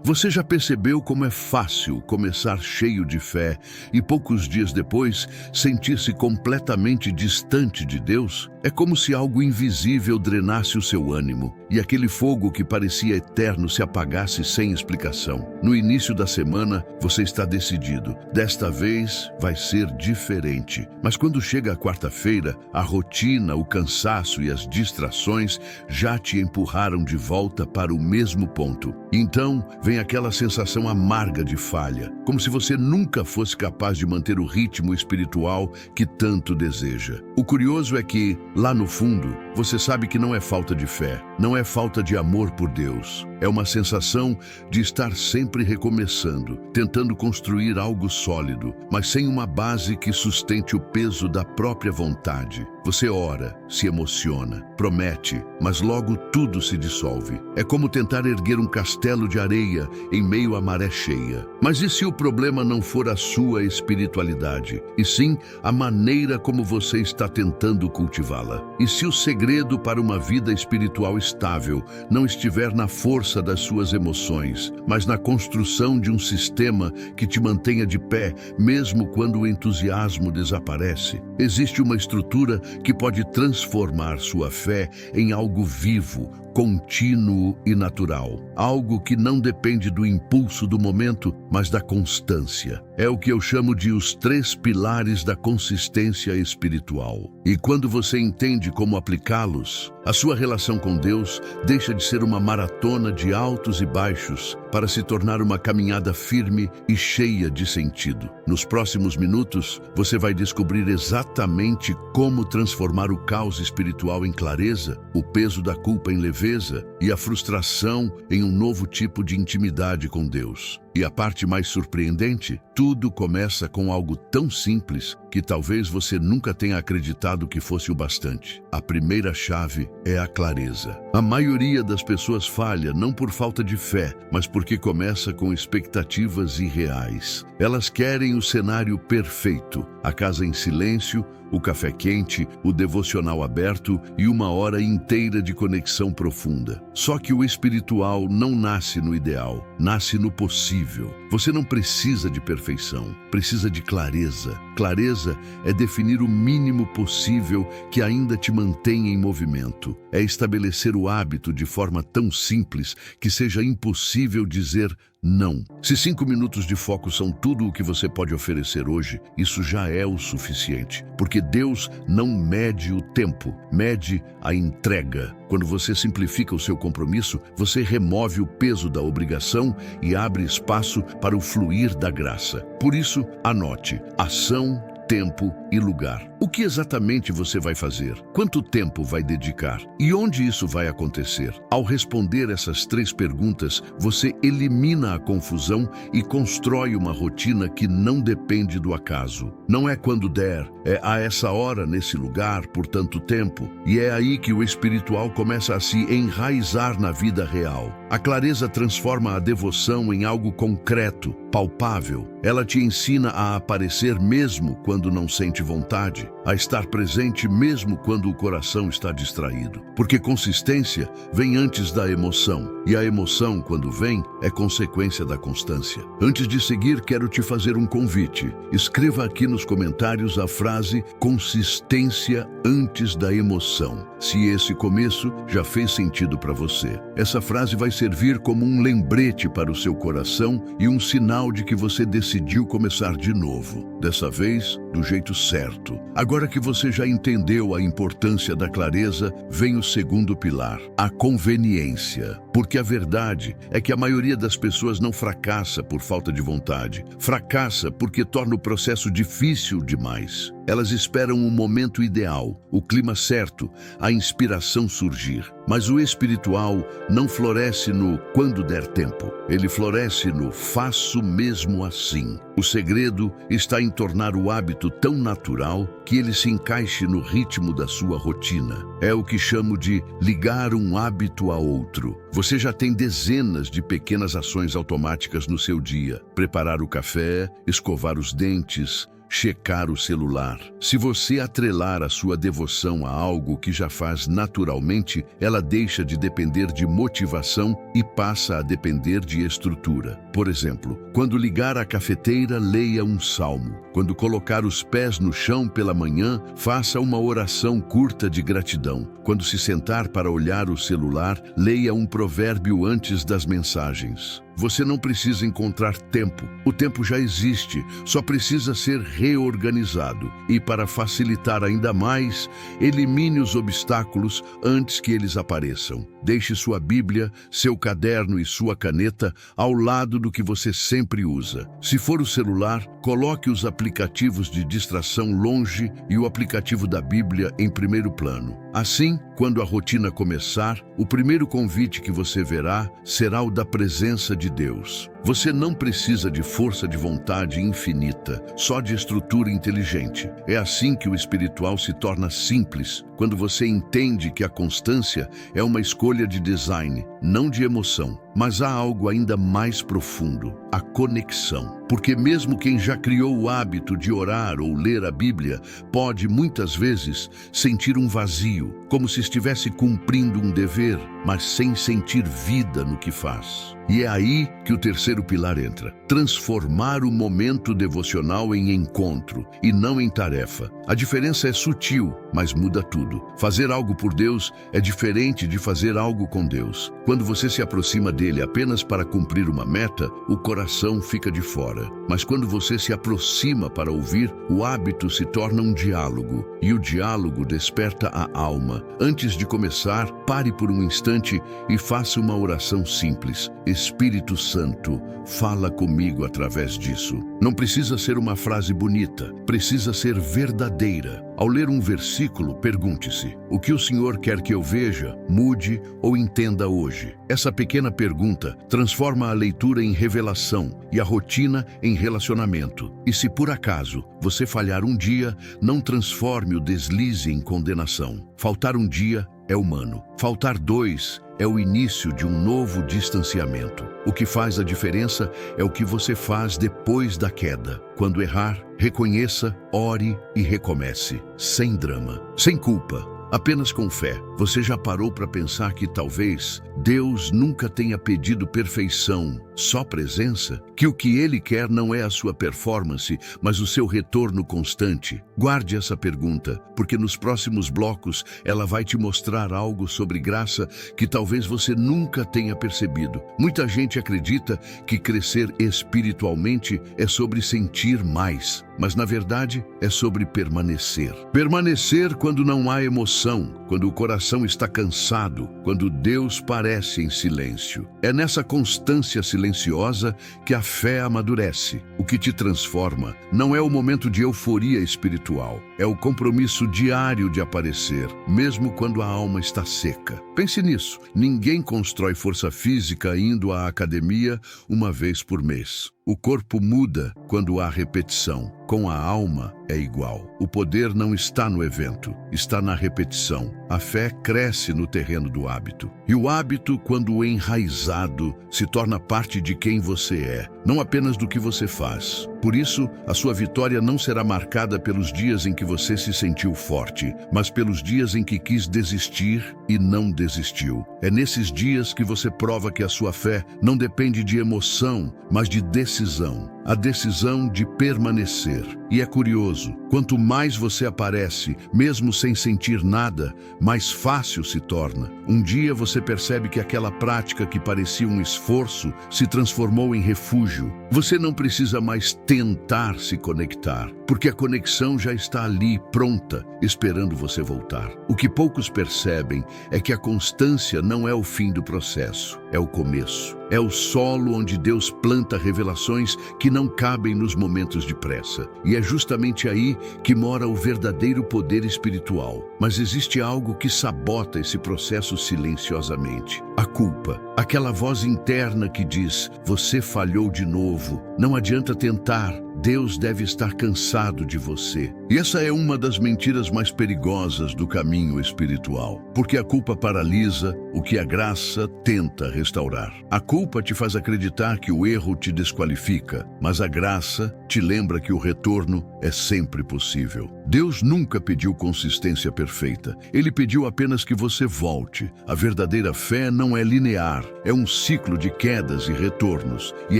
Você já percebeu como é fácil começar cheio de fé e poucos dias depois sentir-se completamente distante de Deus? É como se algo invisível drenasse o seu ânimo e aquele fogo que parecia eterno se apagasse sem explicação. No início da semana, você está decidido. Desta vez vai ser diferente. Mas quando chega a quarta-feira, a rotina, o cansaço e as distrações já te empurraram de volta para o mesmo ponto. Então, vem aquela sensação amarga de falha, como se você nunca fosse capaz de manter o ritmo espiritual que tanto deseja. O curioso é que, lá no fundo, você sabe que não é falta de fé, não é falta de amor por Deus. É uma sensação de estar sempre recomeçando, tentando construir algo sólido, mas sem uma base que sustente o peso da própria vontade. Você ora, se emociona, promete, mas logo tudo se dissolve. É como tentar erguer um castelo de areia em meio à maré cheia. Mas e se o problema não for a sua espiritualidade, e sim a maneira como você está tentando cultivá-la? E se o segredo para uma vida espiritual estável não estiver na força das suas emoções, mas na construção de um sistema que te mantenha de pé, mesmo quando o entusiasmo desaparece? Existe uma estrutura que pode transformar sua fé em algo vivo, contínuo e natural. Algo que não depende do impulso do momento, mas da constância. É o que eu chamo de os 3 pilares da consistência espiritual. E quando você entende como aplicá-los, a sua relação com Deus deixa de ser uma maratona de altos e baixos para se tornar uma caminhada firme e cheia de sentido. Nos próximos minutos, você vai descobrir exatamente como transformar o caos espiritual em clareza, o peso da culpa em leveza e a frustração em um novo tipo de intimidade com Deus. E a parte mais surpreendente, tudo começa com algo tão simples que talvez você nunca tenha acreditado que fosse o bastante. A primeira chave é a clareza. A maioria das pessoas falha não por falta de fé, mas porque começa com expectativas irreais. Elas querem o cenário perfeito, a casa em silêncio, o café quente, o devocional aberto e uma hora inteira de conexão profunda. Só que o espiritual não nasce no ideal, nasce no possível. Você não precisa de perfeição, precisa de clareza. Clareza é definir o mínimo possível que ainda te mantém em movimento. É estabelecer o hábito de forma tão simples que seja impossível dizer não. Se 5 minutos de foco são tudo o que você pode oferecer hoje, isso já é o suficiente. Porque Deus não mede o tempo, mede a entrega. Quando você simplifica o seu compromisso, você remove o peso da obrigação e abre espaço para o fluir da graça. Por isso, anote: ação, tempo e lugar. O que exatamente você vai fazer? Quanto tempo vai dedicar? E onde isso vai acontecer? Ao responder essas 3 perguntas, você elimina a confusão e constrói uma rotina que não depende do acaso. Não é quando der, é a essa hora, nesse lugar, por tanto tempo. E é aí que o espiritual começa a se enraizar na vida real. A clareza transforma a devoção em algo concreto, palpável. Ela te ensina a aparecer mesmo quando não sente vontade, a estar presente mesmo quando o coração está distraído. Porque consistência vem antes da emoção, e a emoção, quando vem, é consequência da constância. Antes de seguir, quero te fazer um convite. Escreva aqui nos comentários a frase consistência antes da emoção, se esse começo já fez sentido para você. Essa frase vai servir como um lembrete para o seu coração e um sinal de que você decidiu começar de novo. Dessa vez, do jeito certo. Agora que você já entendeu a importância da clareza, vem o segundo pilar, a conveniência. Porque a verdade é que a maioria das pessoas não fracassa por falta de vontade. Fracassa porque torna o processo difícil demais. Elas esperam o momento ideal, o clima certo, a inspiração surgir. Mas o espiritual não floresce no quando der tempo. Ele floresce no faço mesmo assim. O segredo está em tornar o hábito tão natural que ele se encaixe no ritmo da sua rotina. É o que chamo de ligar um hábito a outro. Você já tem dezenas de pequenas ações automáticas no seu dia. Preparar o café, escovar os dentes, checar o celular. Se você atrelar a sua devoção a algo que já faz naturalmente, ela deixa de depender de motivação e passa a depender de estrutura. Por exemplo, quando ligar a cafeteira, leia um salmo. Quando colocar os pés no chão pela manhã, faça uma oração curta de gratidão. Quando se sentar para olhar o celular, leia um provérbio antes das mensagens. Você não precisa encontrar tempo. O tempo já existe, só precisa ser reorganizado. E para facilitar ainda mais, elimine os obstáculos antes que eles apareçam. Deixe sua Bíblia, seu caderno e sua caneta ao lado do que você sempre usa. Se for o celular, coloque os aplicativos de distração longe e o aplicativo da Bíblia em primeiro plano. Assim, quando a rotina começar, o primeiro convite que você verá será o da presença de Deus. Você não precisa de força de vontade infinita, só de estrutura inteligente. É assim que o espiritual se torna simples, quando você entende que a constância é uma escolha de design, não de emoção. Mas há algo ainda mais profundo, a conexão. Porque mesmo quem já criou o hábito de orar ou ler a Bíblia, pode muitas vezes sentir um vazio, como se estivesse cumprindo um dever, mas sem sentir vida no que faz. E é aí que o terceiro pilar entra. Transformar o momento devocional em encontro e não em tarefa. A diferença é sutil, mas muda tudo. Fazer algo por Deus é diferente de fazer algo com Deus. Quando você se aproxima dele apenas para cumprir uma meta, o coração fica de fora. Mas quando você se aproxima para ouvir, o hábito se torna um diálogo. E o diálogo desperta a alma. Antes de começar, pare por um instante e faça uma oração simples. Espírito Santo, fala comigo através disso. Não precisa ser uma frase bonita, precisa ser verdadeira. Ao ler um versículo, pergunte-se: o que o Senhor quer que eu veja, mude ou entenda hoje? Essa pequena pergunta transforma a leitura em revelação e a rotina em relacionamento. E se por acaso você falhar um dia, não transforme o deslize em condenação. Faltar um dia é humano. Faltar 2 é o início de um novo distanciamento. O que faz a diferença é o que você faz depois da queda. Quando errar, reconheça, ore e recomece. Sem drama, sem culpa, apenas com fé. Você já parou para pensar que talvez Deus nunca tenha pedido perfeição, só presença? Que o que Ele quer não é a sua performance, mas o seu retorno constante? Guarde essa pergunta, porque nos próximos blocos ela vai te mostrar algo sobre graça que talvez você nunca tenha percebido. Muita gente acredita que crescer espiritualmente é sobre sentir mais, mas na verdade é sobre permanecer. Permanecer quando não há emoção, quando o coração está cansado, quando Deus parece em silêncio. É nessa constância silenciosa que a fé amadurece. O que te transforma não é o momento de euforia espiritual, é o compromisso diário de aparecer, mesmo quando a alma está seca. Pense nisso. Ninguém constrói força física indo à academia uma vez por mês. O corpo muda quando há repetição. Com a alma é igual. O poder não está no evento, está na repetição. A fé cresce no terreno do hábito. E o hábito, quando enraizado, se torna parte de quem você é, não apenas do que você faz. Por isso, a sua vitória não será marcada pelos dias em que você se sentiu forte, mas pelos dias em que quis desistir e não desistiu. É nesses dias que você prova que a sua fé não depende de emoção, mas de decisão. A decisão de permanecer. E é curioso, quanto mais você aparece, mesmo sem sentir nada, mais fácil se torna. Um dia você percebe que aquela prática que parecia um esforço se transformou em refúgio. Você não precisa mais tentar se conectar, porque a conexão já está ali, pronta, esperando você voltar. O que poucos percebem é que a constância não é o fim do processo, é o começo. É o solo onde Deus planta revelações que não cabem nos momentos de pressa. E é justamente aí que mora o verdadeiro poder espiritual. Mas existe algo que sabota esse processo silenciosamente. A culpa. Aquela voz interna que diz: você falhou de novo. Não adianta tentar. Deus deve estar cansado de você. E essa é uma das mentiras mais perigosas do caminho espiritual, porque a culpa paralisa o que a graça tenta restaurar. A culpa te faz acreditar que o erro te desqualifica, mas a graça te lembra que o retorno é sempre possível. Deus nunca pediu consistência perfeita. Ele pediu apenas que você volte. A verdadeira fé não é linear, é um ciclo de quedas e retornos, e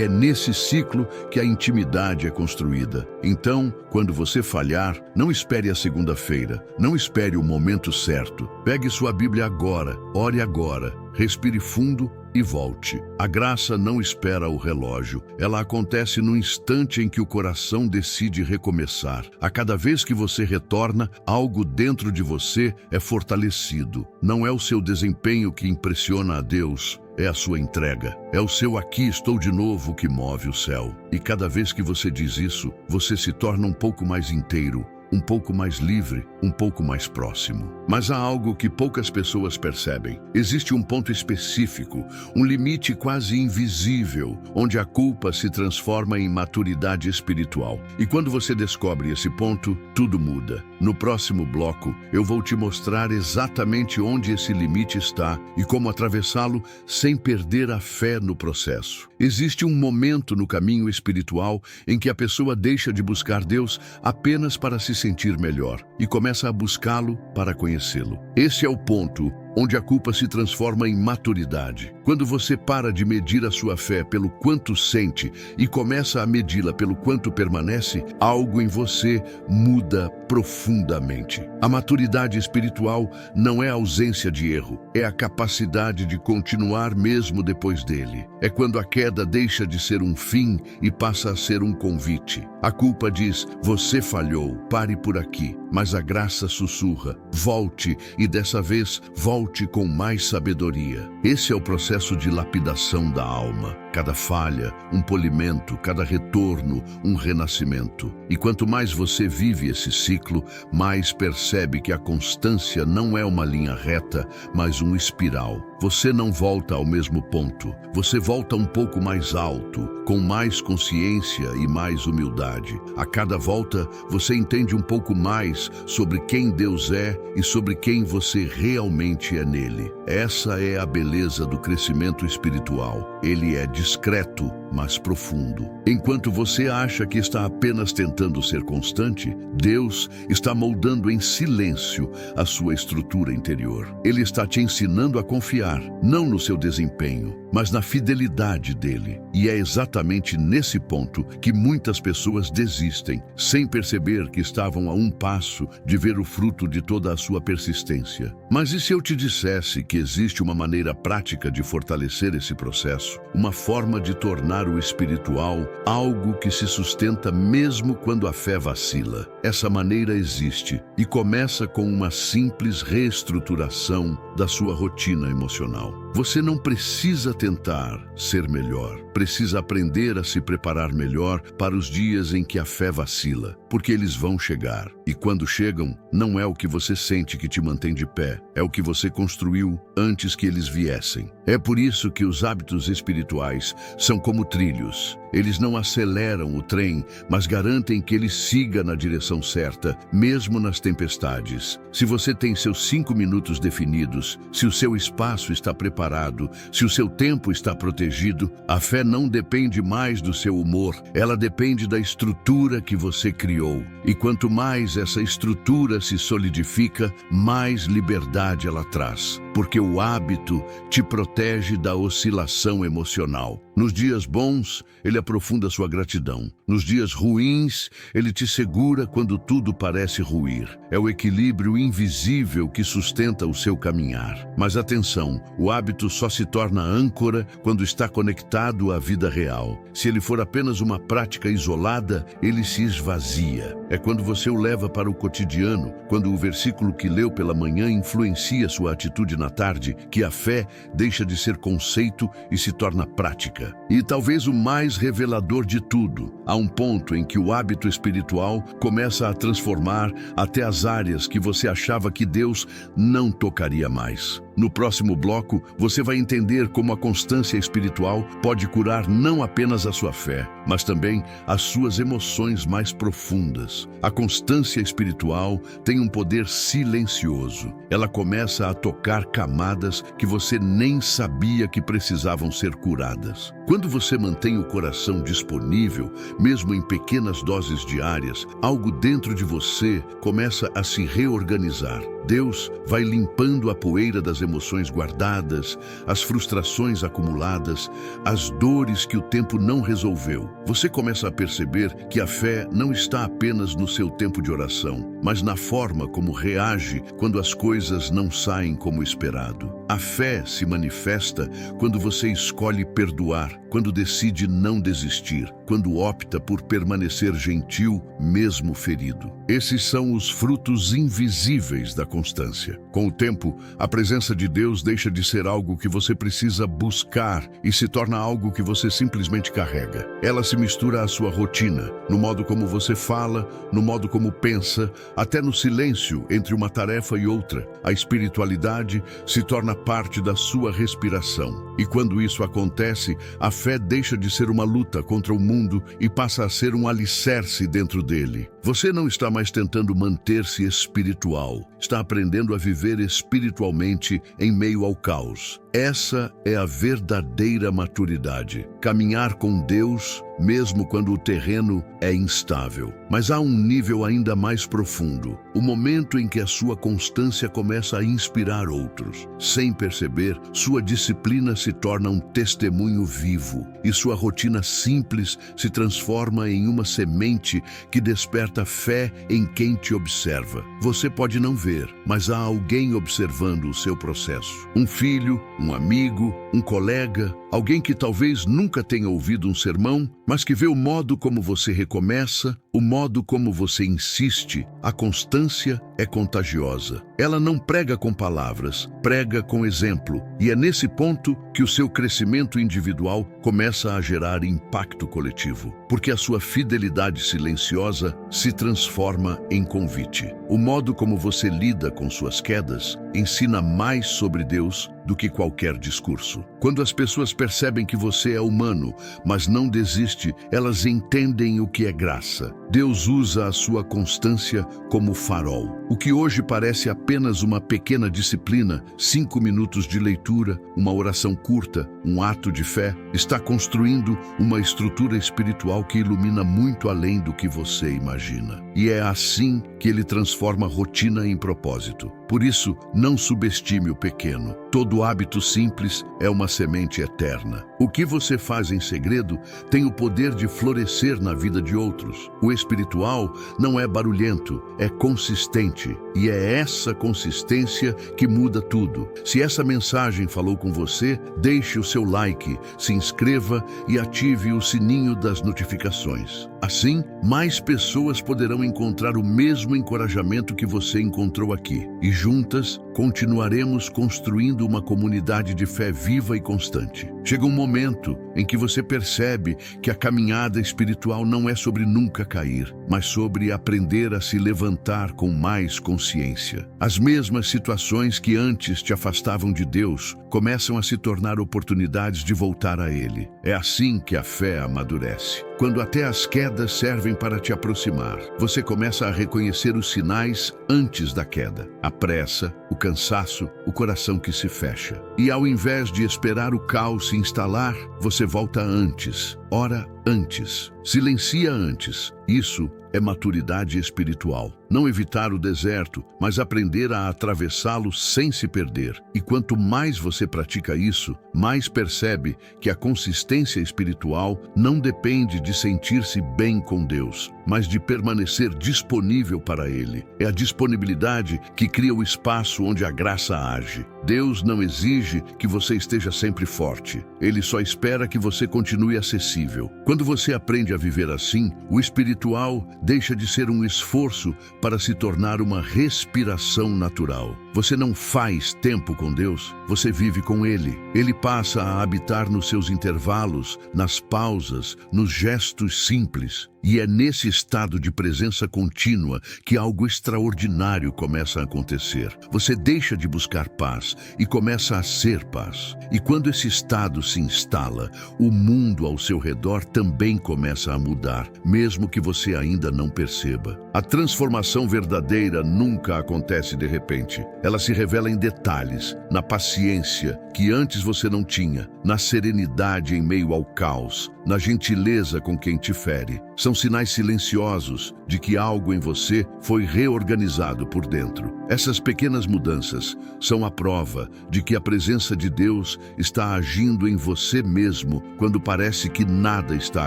é nesse ciclo que a intimidade é construída. Então, quando você falhar, não espere a segunda-feira, não espere o momento certo. Pegue sua Bíblia agora, ore agora, respire fundo e volte. A graça não espera o relógio. Ela acontece no instante em que o coração decide recomeçar. A cada vez que você retorna, algo dentro de você é fortalecido. Não é o seu desempenho que impressiona a Deus, é a sua entrega. É o seu aqui estou de novo que move o céu. E cada vez que você diz isso, você se torna um pouco mais inteiro, um pouco mais livre, um pouco mais próximo. Mas há algo que poucas pessoas percebem. Existe um ponto específico, um limite quase invisível, onde a culpa se transforma em maturidade espiritual. E quando você descobre esse ponto, tudo muda. No próximo bloco, eu vou te mostrar exatamente onde esse limite está e como atravessá-lo sem perder a fé no processo. Existe um momento no caminho espiritual em que a pessoa deixa de buscar Deus apenas para se sentir melhor e começa a buscá-lo para conhecê-lo. Esse é o ponto onde a culpa se transforma em maturidade. Quando você para de medir a sua fé pelo quanto sente e começa a medi-la pelo quanto permanece, algo em você muda profundamente. A maturidade espiritual não é a ausência de erro, é a capacidade de continuar mesmo depois dele. É quando a queda deixa de ser um fim e passa a ser um convite. A culpa diz, você falhou, pare por aqui. Mas a graça sussurra, volte e dessa vez volte com mais sabedoria. Esse é o processo de lapidação da alma. Cada falha, um polimento, cada retorno, um renascimento. E quanto mais você vive esse ciclo, mais percebe que a constância não é uma linha reta, mas um espiral. Você não volta ao mesmo ponto, você volta um pouco mais alto, com mais consciência e mais humildade. A cada volta, você entende um pouco mais sobre quem Deus é e sobre quem você realmente é nele. Essa é a beleza do crescimento espiritual. Ele é discreto, mas profundo. Enquanto você acha que está apenas tentando ser constante, Deus está moldando em silêncio a sua estrutura interior. Ele está te ensinando a confiar, não no seu desempenho, mas na fidelidade dele. E é exatamente nesse ponto que muitas pessoas desistem, sem perceber que estavam a um passo de ver o fruto de toda a sua persistência. Mas e se eu te dissesse que existe uma maneira prática de fortalecer esse processo, uma forma de tornar o espiritual algo que se sustenta mesmo quando a fé vacila? Essa maneira existe e começa com uma simples reestruturação da sua rotina emocional. Você não precisa tentar ser melhor, precisa aprender a se preparar melhor para os dias em que a fé vacila, porque eles vão chegar. E quando chegam, não é o que você sente que te mantém de pé, é o que você construiu antes que eles viessem. É por isso que os hábitos espirituais são como trilhos. Eles não aceleram o trem, mas garantem que ele siga na direção certa, mesmo nas tempestades. Se você tem seus 5 minutos definidos, se o seu espaço está preparado, se o seu tempo está protegido, a fé não depende mais do seu humor, ela depende da estrutura que você criou. E quanto mais essa estrutura se solidifica, mais liberdade ela traz, porque o hábito te protege da oscilação emocional. Nos dias bons, ele aprofunda sua gratidão. Nos dias ruins, ele te segura quando tudo parece ruir. É o equilíbrio invisível que sustenta o seu caminhar. Mas atenção, o hábito só se torna âncora quando está conectado à vida real. Se ele for apenas uma prática isolada, ele se esvazia. É quando você o leva para o cotidiano, quando o versículo que leu pela manhã influencia sua atitude na tarde, que a fé deixa de ser conceito e se torna prática. E talvez o mais revelador de tudo, há um ponto em que o hábito espiritual começa a transformar até as áreas que você achava que Deus não tocaria mais. No próximo bloco, você vai entender como a constância espiritual pode curar não apenas a sua fé, mas também as suas emoções mais profundas. A constância espiritual tem um poder silencioso. Ela começa a tocar camadas que você nem sabia que precisavam ser curadas. Quando você mantém o coração disponível, mesmo em pequenas doses diárias, algo dentro de você começa a se reorganizar. Deus vai limpando a poeira das emoções guardadas, as frustrações acumuladas, as dores que o tempo não resolveu. Você começa a perceber que a fé não está apenas no seu tempo de oração, mas na forma como reage quando as coisas não saem como esperado. A fé se manifesta quando você escolhe perdoar, quando decide não desistir, quando opta por permanecer gentil, mesmo ferido. Esses são os frutos invisíveis da constância. Com o tempo, a presença de Deus deixa de ser algo que você precisa buscar e se torna algo que você simplesmente carrega. Ela se mistura à sua rotina, no modo como você fala, no modo como pensa, até no silêncio entre uma tarefa e outra. A espiritualidade se torna parte da sua respiração. E quando isso acontece, a fé deixa de ser uma luta contra o mundo e passa a ser um alicerce dentro dele. Você não está mais tentando manter-se espiritual, está aprendendo a viver espiritualmente em meio ao caos. Essa é a verdadeira maturidade. Caminhar com Deus, mesmo quando o terreno é instável. Mas há um nível ainda mais profundo, o momento em que a sua constância começa a inspirar outros. Sem perceber, sua disciplina se torna um testemunho vivo e sua rotina simples se transforma em uma semente que desperta fé em quem te observa. Você pode não ver, mas há alguém observando o seu processo. Um filho, um amigo, um colega, alguém que talvez nunca tenha ouvido um sermão, mas que vê o modo como você recomeça, o modo como você insiste. A constância é contagiosa. Ela não prega com palavras, prega com exemplo. E é nesse ponto que o seu crescimento individual começa a gerar impacto coletivo, porque a sua fidelidade silenciosa se transforma em convite. O modo como você lida com suas quedas ensina mais sobre Deus do que qualquer discurso. Quando as pessoas percebem que você é humano, mas não desiste, elas entendem o que é graça. Deus usa a sua constância como farol. O que hoje parece apenas uma pequena disciplina, 5 minutos de leitura, uma oração curta, um ato de fé, está construindo uma estrutura espiritual que ilumina muito além do que você imagina. E é assim que ele transforma a rotina em propósito. Por isso, não subestime o pequeno. Todo hábito simples é uma semente eterna. O que você faz em segredo tem o poder de florescer na vida de outros. O espiritual não é barulhento, é consistente. E é essa consistência que muda tudo. Se essa mensagem falou com você, deixe o seu like, se inscreva e ative o sininho das notificações. Assim, mais pessoas poderão encontrar o mesmo encorajamento que você encontrou aqui. E juntas, continuaremos construindo uma comunidade de fé viva e constante. Chega um momento em que você percebe que a caminhada espiritual não é sobre nunca cair, mas sobre aprender a se levantar com mais consciência. As mesmas situações que antes te afastavam de Deus começam a se tornar oportunidades de voltar a Ele. É assim que a fé amadurece. Quando até as quedas servem para te aproximar, você começa a reconhecer os sinais antes da queda. A pressa, o cansaço, o coração que se fecha. E ao invés de esperar o caos se instalar, você volta antes. Ora antes. Silencia antes. Isso é maturidade espiritual. Não evitar o deserto, mas aprender a atravessá-lo sem se perder. E quanto mais você pratica isso, mais percebe que a consistência espiritual não depende de sentir-se bem com Deus, mas de permanecer disponível para Ele. É a disponibilidade que cria o espaço onde a graça age. Deus não exige que você esteja sempre forte. Ele só espera que você continue acessível. Quando você aprende a viver assim, o espiritual deixa de ser um esforço para se tornar uma respiração natural. Você não faz tempo com Deus, você vive com Ele. Ele passa a habitar nos seus intervalos, nas pausas, nos gestos simples. E é nesse estado de presença contínua que algo extraordinário começa a acontecer. Você deixa de buscar paz e começa a ser paz. E quando esse estado se instala, o mundo ao seu redor também começa a mudar, mesmo que você ainda não perceba. A transformação verdadeira nunca acontece de repente. Ela se revela em detalhes, na paciência que antes você não tinha, na serenidade em meio ao caos, na gentileza com quem te fere. São sinais silenciosos de que algo em você foi reorganizado por dentro. Essas pequenas mudanças são a prova de que a presença de Deus está agindo em você mesmo quando parece que nada está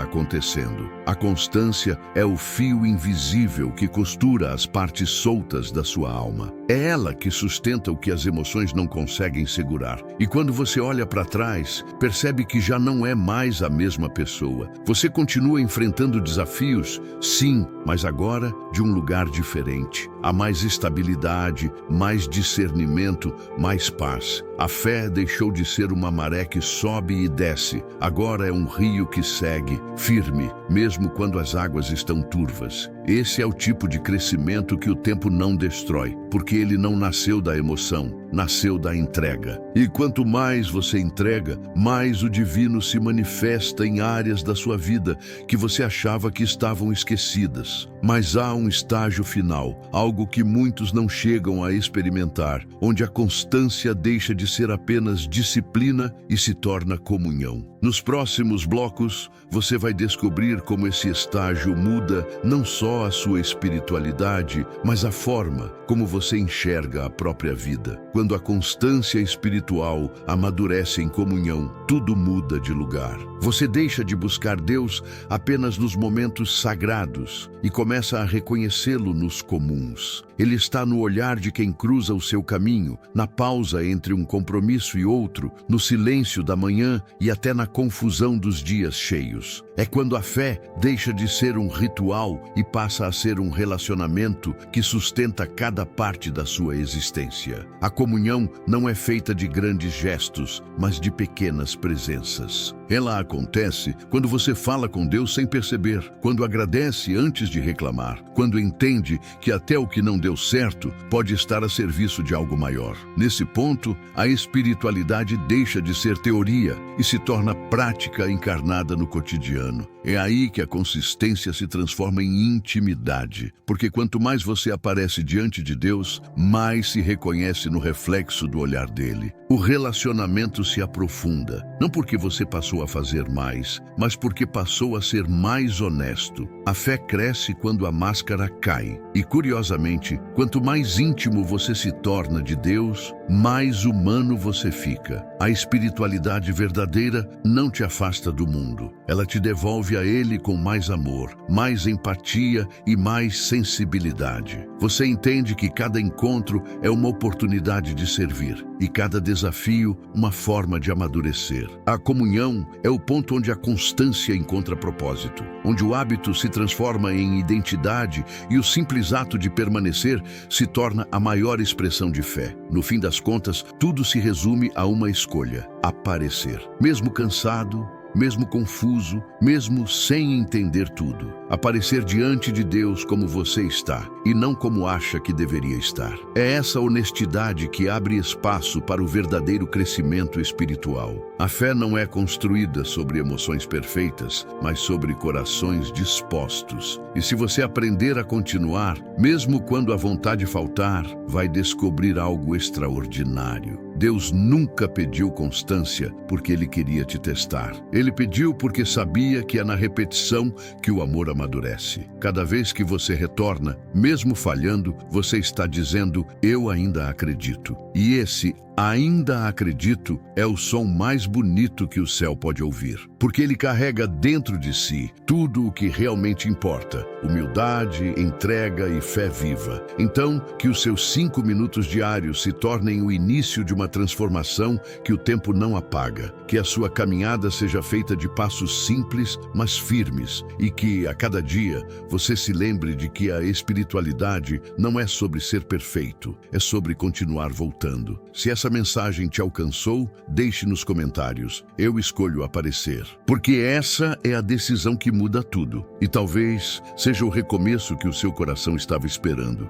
acontecendo. A constância é o fio invisível que costura as partes soltas da sua alma. É ela que sustenta o que as emoções não conseguem segurar. E quando você olha para trás, percebe que já não é mais a mesma pessoa. Você continua enfrentando desafios, sim, mas agora de um lugar diferente. Há mais estabilidade, mais discernimento, mais paz. A fé deixou de ser uma maré que sobe e desce. Agora é um rio que segue, firme, mesmo quando as águas estão turvas. Esse é o tipo de crescimento que o tempo não destrói, porque ele não nasceu da emoção, nasceu da entrega. E quanto mais você entrega, mais o divino se manifesta em áreas da sua vida que você achava que estavam esquecidas. Mas há um estágio final, algo que muitos não chegam a experimentar, onde a constância deixa de ser apenas disciplina e se torna comunhão. Nos próximos blocos, você vai descobrir como esse estágio muda não só a sua espiritualidade, mas a forma como você enxerga a própria vida. Quando a constância espiritual amadurece em comunhão, tudo muda de lugar. Você deixa de buscar Deus apenas nos momentos sagrados e começa a reconhecê-lo nos comuns. Ele está no olhar de quem cruza o seu caminho, na pausa entre um compromisso e outro, no silêncio da manhã e até na confusão dos dias cheios. É quando a fé deixa de ser um ritual e passa a ser um relacionamento que sustenta cada parte da sua existência. A comunhão não é feita de grandes gestos, mas de pequenas presenças. Ela acontece quando você fala com Deus sem perceber, quando agradece antes de reclamar, quando entende que até o que não deu certo pode estar a serviço de algo maior. Nesse ponto, a espiritualidade deixa de ser teoria e se torna prática encarnada no cotidiano. É aí que a consistência se transforma em intimidade, porque quanto mais você aparece diante de Deus, mais se reconhece no reflexo do olhar dele. O relacionamento se aprofunda, não porque você passou a fazer mais, mas porque passou a ser mais honesto. A fé cresce quando a máscara cai. E, curiosamente, quanto mais íntimo você se torna de Deus, mais humano você fica. A espiritualidade verdadeira não te afasta do mundo. Ela te devolve a Ele com mais amor, mais empatia e mais sensibilidade. Você entende que cada encontro é uma oportunidade de servir e cada desafio uma forma de amadurecer. A comunhão é o ponto onde a constância encontra propósito, onde o hábito se transforma em identidade e o simples ato de permanecer se torna a maior expressão de fé. No fim das contas, tudo se resume a uma escolha: aparecer. Mesmo cansado, mesmo confuso, mesmo sem entender tudo. Aparecer diante de Deus como você está e não como acha que deveria estar. É essa honestidade que abre espaço para o verdadeiro crescimento espiritual. A fé não é construída sobre emoções perfeitas, mas sobre corações dispostos. E se você aprender a continuar, mesmo quando a vontade faltar, vai descobrir algo extraordinário. Deus nunca pediu constância porque Ele queria te testar. Ele pediu porque sabia que é na repetição que o amor amadurece. Cada vez que você retorna, mesmo falhando, você está dizendo: eu ainda acredito. E esse ainda acredito é o som mais bonito que o céu pode ouvir, porque ele carrega dentro de si tudo o que realmente importa: humildade, entrega e fé viva. Então, que os seus 5 minutos diários se tornem o início de uma transformação que o tempo não apaga, que a sua caminhada seja feita de passos simples, mas firmes, e que, a cada dia, você se lembre de que a espiritualidade não é sobre ser perfeito, é sobre continuar voltando. Se essa mensagem te alcançou, deixe nos comentários: eu escolho aparecer. Porque essa é a decisão que muda tudo. E talvez seja o recomeço que o seu coração estava esperando.